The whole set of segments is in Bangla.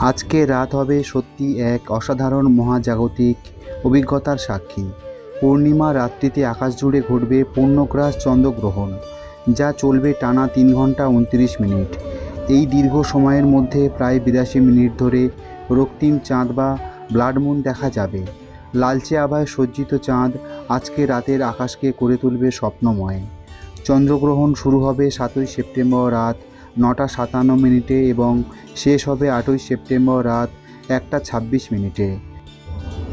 আজকে রাত হবে সত্যি এক অসাধারণ মহাজাগতিক অভিজ্ঞতার সাক্ষী। পূর্ণিমা রাত্রিতে আকাশ জুড়ে ঘটবে পূর্ণগ্রাস চন্দ্রগ্রহণ, যা চলবে টানা 3 ঘন্টা 29 মিনিট। এই দীর্ঘ সময়ের মধ্যে প্রায় 82 মিনিট ধরে রক্তিম চাঁদ বা ব্লাড মুন দেখা যাবে। লালচে আভায় সজ্জিত চাঁদ আজকে রাতের আকাশকে করে তুলবে স্বপ্নময়। চন্দ্রগ্রহণ শুরু হবে 7ই সেপ্টেম্বর রাত 9টা 57 মিনিটে এবং শেষ হবে 8ই সেপ্টেম্বর রাত 1টা 26 মিনিটে।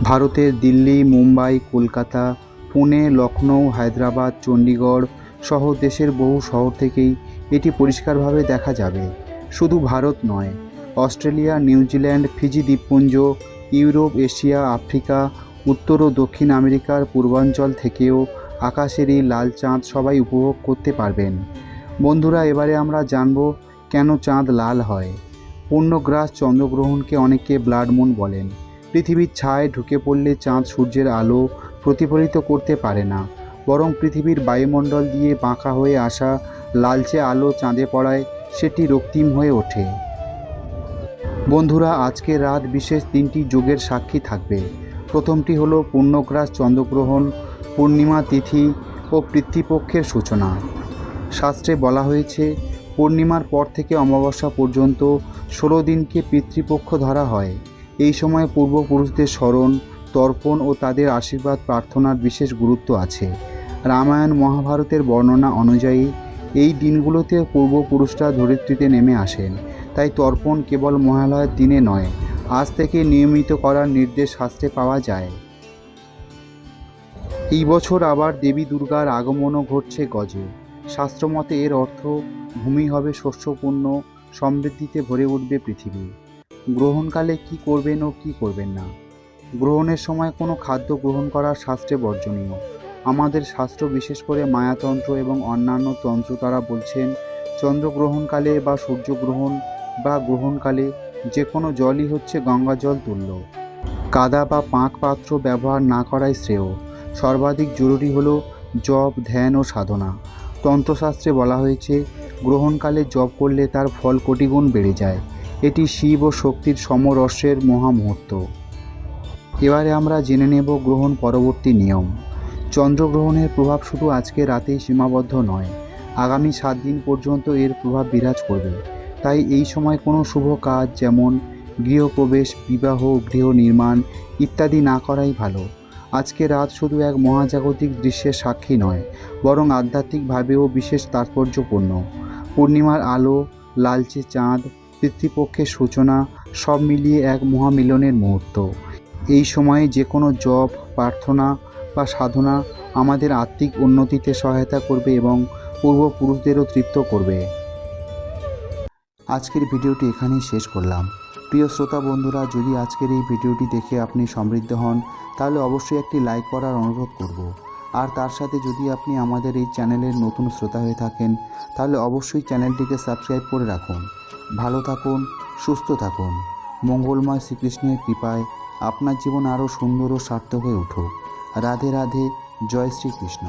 ভারতের দিল্লি, মুম্বাই, কলকাতা, পুনে, লখনৌ, হায়দ্রাবাদ, চণ্ডীগড় সহ দেশের বহু শহর থেকেই এটি পরিষ্কারভাবে দেখা যাবে। শুধু ভারত নয়, অস্ট্রেলিয়া, নিউজিল্যান্ড, ফিজি দ্বীপপুঞ্জ, ইউরোপ, এশিয়া, আফ্রিকা, উত্তর ও দক্ষিণ আমেরিকার পূর্বাঞ্চল থেকেও আকাশের এই লাল চাঁদ সবাই উপভোগ করতে পারবেন। বন্ধুরা, এবারে আমরা জানব কেন চাঁদ লাল হয়। পূর্ণগ্রাস চন্দ্রগ্রহণকে অনেকে ব্লাড মুন বলেন। পৃথিবীর ছায়ায় ঢুকে পড়লে চাঁদ সূর্যের আলো প্রতিফলিত করতে পারে না, বরং পৃথিবীর বায়ুমণ্ডল দিয়ে বাঁকা হয়ে আসা লালচে আলো চাঁদে পড়ায় সেটি রক্তিম হয়ে ওঠে। বন্ধুরা, আজকের রাত বিশেষ 3টি যোগের সাক্ষী থাকবে। প্রথমটি হলো পূর্ণগ্রাস চন্দ্রগ্রহণ, পূর্ণিমা তিথি ও পিতৃপক্ষের সূচনা। শাস্ত্রে বলা হয়েছে, পূর্ণিমার পর থেকে অমাবস্যা পর্যন্ত 16 দিনকে পিতৃপক্ষ ধরা হয়। এই সময় পূর্বপুরুষদের স্মরণ, তর্পণ ও তাদের আশীর্বাদ প্রার্থনার বিশেষ গুরুত্ব আছে। রামায়ণ মহাভারতের বর্ণনা অনুযায়ী এই দিনগুলোতে পূর্বপুরুষরা ধরিত্রীতে নেমে আসেন। তাই তর্পণ কেবল মহালয়ার দিনে নয়, আজ থেকে নিয়মিত করার নির্দেশ শাস্ত্রে পাওয়া যায়। এই বছর আবার দেবী দুর্গার আগমনও ঘটছে গজে। শাস্ত্রমতে এর অর্থ, ভূমি হবে শস্যপূর্ণ, সমৃদ্ধিতে ভরে উঠবে পৃথিবী। গ্রহণকালে কি করবেন ও কি করবেন না। গ্রহণের সময় কোনো খাদ্য গ্রহণ করা শাস্ত্রে বর্জনীয়। আমাদের শাস্ত্র, বিশেষ করে মায়াতন্ত্র এবং অন্যান্য তন্ত্র দ্বারা বলছেন, চন্দ্রগ্রহণকালে বা সূর্যগ্রহণ বা গ্রহণকালে যে কোনো জলই হচ্ছে গঙ্গা জল তুল্য। কাদা বা পাঁক পাত্র ব্যবহার না করাই শ্রেয়। সর্বাধিক জরুরি হলো জপ, ধ্যান ও সাধনা। তন্ত্রশাস্ত্রে বলা হয়েছে, গ্রহণকালে জপ করলে তার ফল কোটিগুণ বেড়ে যায়। এটি শিব ও শক্তির সমরস্যের মহামুহূর্ত। এবারে আমরা জেনে নেব গ্রহণ পরবর্তী নিয়ম। চন্দ্রগ্রহণের প্রভাব শুধু আজকে রাতেই সীমাবদ্ধ নয়, আগামী 7 দিন পর্যন্ত এর প্রভাব বিরাজ করবে। তাই এই সময় কোনো শুভ কাজ যেমন গৃহপ্রবেশ, বিবাহ, গৃহ নির্মাণ ইত্যাদি না করাই ভালো। আজকে রাত শুধু এক মহাজাগতিক দৃশ্যের সাক্ষী নয়, বরং আধ্যাত্মিকভাবেও বিশেষ তাৎপর্যপূর্ণ। পূর্ণিমার আলো, লালচে চাঁদ, পিতৃপক্ষের সূচনা সব মিলিয়ে এক মহামিলনের মুহূর্ত। এই সময়ে যে কোনো জপ, প্রার্থনা বা সাধনা আমাদের আত্মিক উন্নতিতে সহায়তা করবে এবং পূর্বপুরুষদেরও তৃপ্ত করবে। আজকের ভিডিওটি এখানেই শেষ করলাম। প্রিয় শ্রোতা বন্ধুরা, যদি আজকের এই ভিডিওটি দেখে আপনি সমৃদ্ধ হন, তাহলে অবশ্যই একটি লাইক করার অনুরোধ করব। আর তার সাথে যদি আপনি আমাদের এই চ্যানেলের নতুন শ্রোতা হয়ে থাকেন, তাহলে অবশ্যই চ্যানেলটিকে সাবস্ক্রাইব করে রাখুন। ভালো থাকুন, সুস্থ থাকুন। মঙ্গলময় শ্রীকৃষ্ণের কৃপায় আপনার জীবন আরও সুন্দর ও সার্থক হয়ে উঠুক। রাধে রাধে, জয় শ্রীকৃষ্ণ।